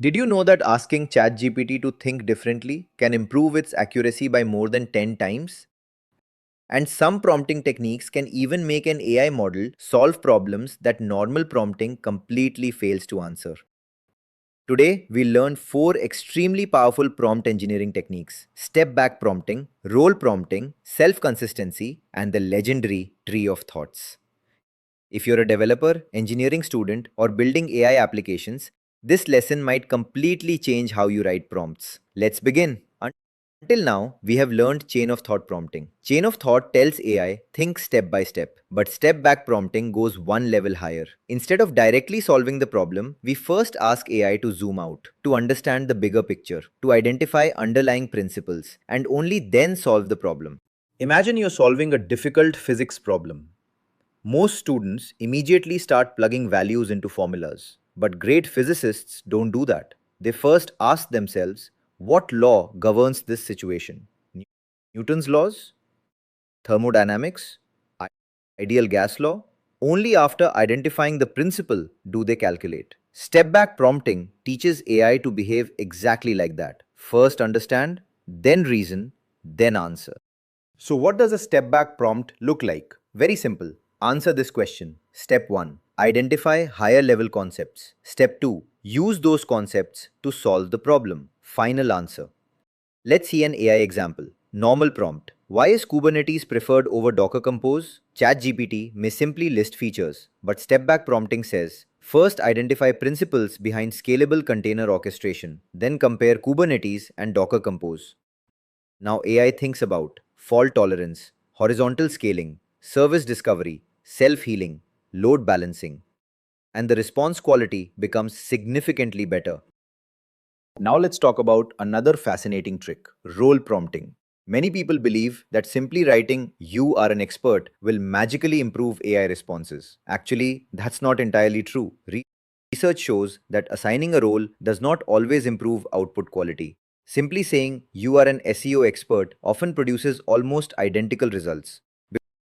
Did you know that asking ChatGPT to think differently can improve its accuracy by more than 10 times? And some prompting techniques can even make an AI model solve problems that normal prompting completely fails to answer. Today, we learn four extremely powerful prompt engineering techniques: step back prompting, role prompting, self consistency, and the legendary tree of thoughts. If you're a developer, engineering student, or building AI applications, this lesson might completely change how you write prompts. Let's begin. Until now, we have learned chain of thought prompting. Chain of thought tells AI, think step by step. But step back prompting goes one level higher. Instead of directly solving the problem, we first ask AI to zoom out, to understand the bigger picture, to identify underlying principles, and only then solve the problem. Imagine you're solving a difficult physics problem. Most students immediately start plugging values into formulas, but great physicists don't do that. They first ask themselves, what law governs this situation? Newton's laws? Thermodynamics? I- Ideal gas law? Only after identifying the principle do they calculate. Step back prompting teaches AI to behave exactly like that. First understand, then reason, then answer. So, what does a step back prompt look like? Very simple. Answer this question. Step 1. Identify higher level concepts. Step 2. Use those concepts to solve the problem. Final answer. Let's see an AI example. Normal prompt. Why is Kubernetes preferred over Docker Compose? ChatGPT may simply list features, but step back prompting says first identify principles behind scalable container orchestration, then compare Kubernetes and Docker Compose. Now AI thinks about fault tolerance, horizontal scaling, service discovery, self healing, load balancing, and the response quality becomes significantly better. Now let's talk about another fascinating trick: role prompting. Many people believe that simply writing "you are an expert" will magically improve AI responses. Actually, that's not entirely true. Research shows that assigning a role does not always improve output quality. Simply saying you are an SEO expert often produces almost identical results.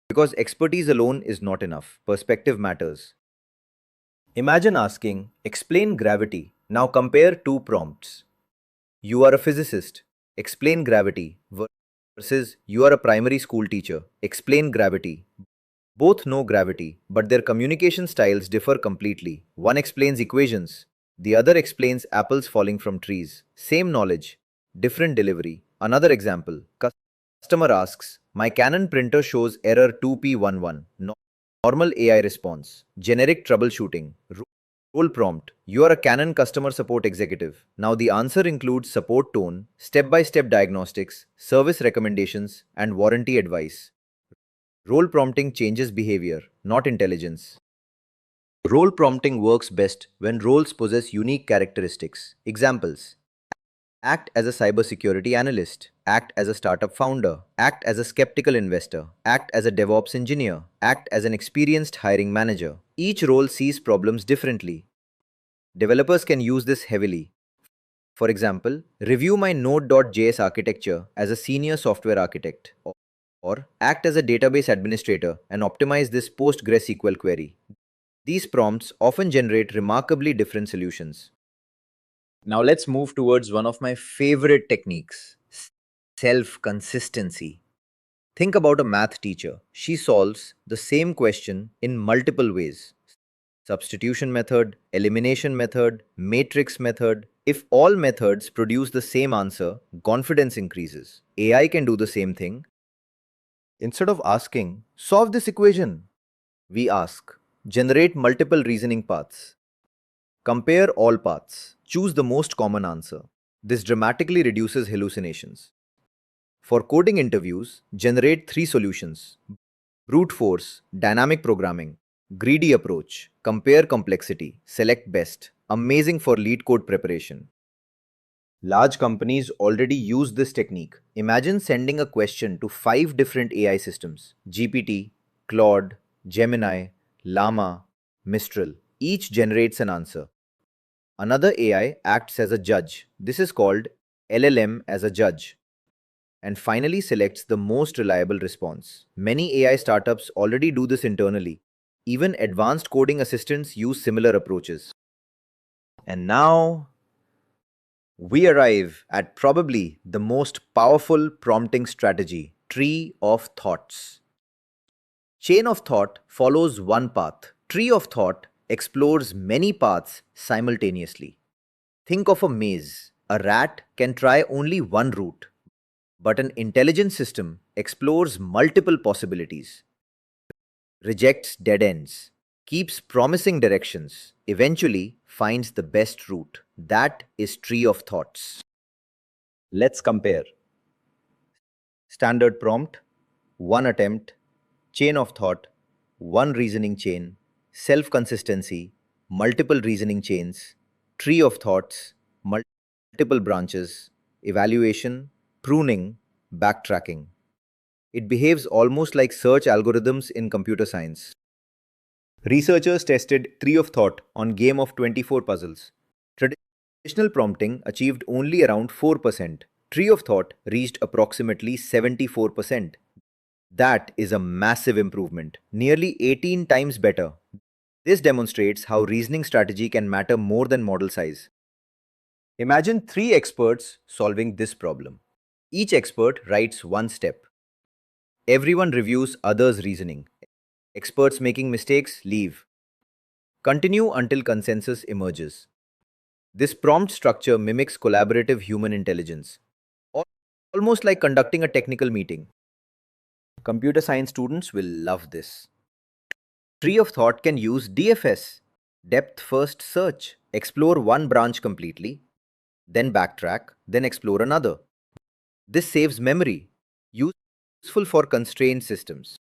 Because expertise alone is not enough, perspective matters. Imagine asking, explain gravity. Now compare two prompts. You are a physicist. Explain gravity. Versus you are a primary school teacher. Explain gravity. Both know gravity, but their communication styles differ completely. One explains equations, the other explains apples falling from trees. Same knowledge, different delivery. Another example: customer asks, my Canon printer shows error 2P11. Normal AI response, generic troubleshooting. Role prompt: you are a Canon customer support executive. Now the answer includes support tone, step by step diagnostics, service recommendations, and warranty advice. Role prompting changes behavior, not intelligence. Role prompting works best when roles possess unique characteristics. Examples: act as a cybersecurity analyst, act as a startup founder, act as a skeptical investor, act as a DevOps engineer, act as an experienced hiring manager. Each role sees problems differently. Developers can use this heavily. For example, review my Node.js architecture as a senior software architect, or act as a database administrator and optimize this PostgreSQL query. These prompts often generate remarkably different solutions. Now let's move towards one of my favorite techniques: self consistency. Think about a math teacher. She solves the same question in multiple ways: substitution method, elimination method, matrix method. If all methods produce the same answer, confidence increases. AI can do the same thing. Instead of asking, solve this equation, we ask, generate multiple reasoning paths. Compare all paths. Choose the most common answer. This dramatically reduces hallucinations. For coding interviews, generate three solutions: brute force, dynamic programming, greedy approach, compare complexity, select best. Amazing for lead code preparation. Large companies already use this technique. Imagine sending a question to five different AI systems: GPT, Claude, Gemini, Llama, Mistral. Each generates an answer. Another AI acts as a judge. This is called LLM-as-a-Judge, and finally selects the most reliable response. Many AI startups already do this internally. Even advanced coding assistants use similar approaches. And now, we arrive at probably the most powerful prompting strategy, tree of thoughts. Chain of thought follows one path. Tree of thought explores many paths simultaneously. Think of a maze. A rat can try only one route, but an intelligent system explores multiple possibilities, rejects dead ends, keeps promising directions, eventually finds the best route. That is tree of thoughts. Let's compare. Standard prompt, one attempt, chain of thought, one reasoning chain, self consistency, multiple reasoning chains, tree of thoughts, multiple branches, evaluation, pruning, backtracking. It behaves almost like search algorithms in computer science. Researchers tested tree of thought on game of 24 puzzles. Traditional prompting achieved only around 4%. Tree of thought reached approximately 74%. That is a massive improvement, nearly 18 times better. This demonstrates how reasoning strategy can matter more than model size. Imagine three experts solving this problem. Each expert writes one step. Everyone reviews others' reasoning. Experts making mistakes leave. Continue until consensus emerges. This prompt structure mimics collaborative human intelligence, al- almost like conducting a technical meeting. Computer science students will love this. Tree of Thought can use DFS, depth first search, explore one branch completely, then backtrack, then explore another. This saves memory, useful for constrained systems.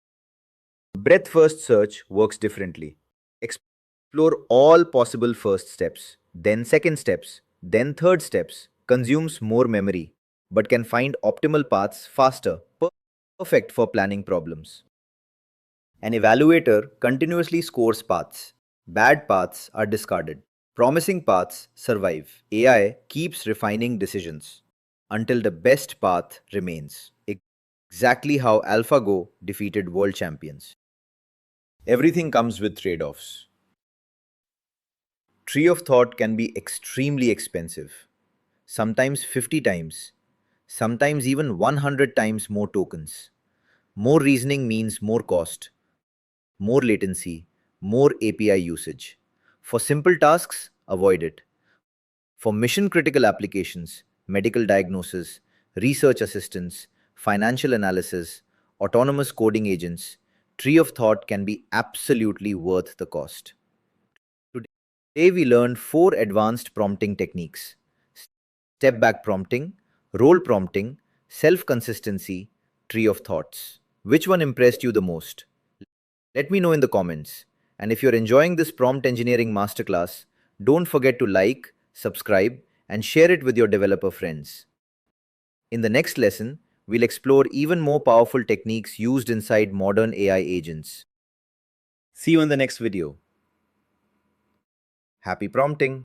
Breadth first search works differently. Explore all possible first steps, then second steps, then third steps, consumes more memory, but can find optimal paths faster, perfect for planning problems. An evaluator continuously scores paths. Bad paths are discarded. Promising paths survive. AI keeps refining decisions until the best path remains. Exactly how AlphaGo defeated world champions. Everything comes with trade offs. Tree of thought can be extremely expensive, sometimes 50 times, sometimes even 100 times more tokens. More reasoning means more cost, more latency, more API usage. For simple tasks, avoid it. For mission critical applications, medical diagnosis, research assistance, financial analysis, autonomous coding agents, Tree of Thought can be absolutely worth the cost. Today we learned four advanced prompting techniques: step back prompting, role prompting, self consistency, tree of thoughts. Which one impressed you the most? Let me know in the comments. And if you're enjoying this prompt engineering masterclass, don't forget to like, subscribe, and share it with your developer friends. In the next lesson, we'll explore even more powerful techniques used inside modern AI agents. See you in the next video. Happy prompting!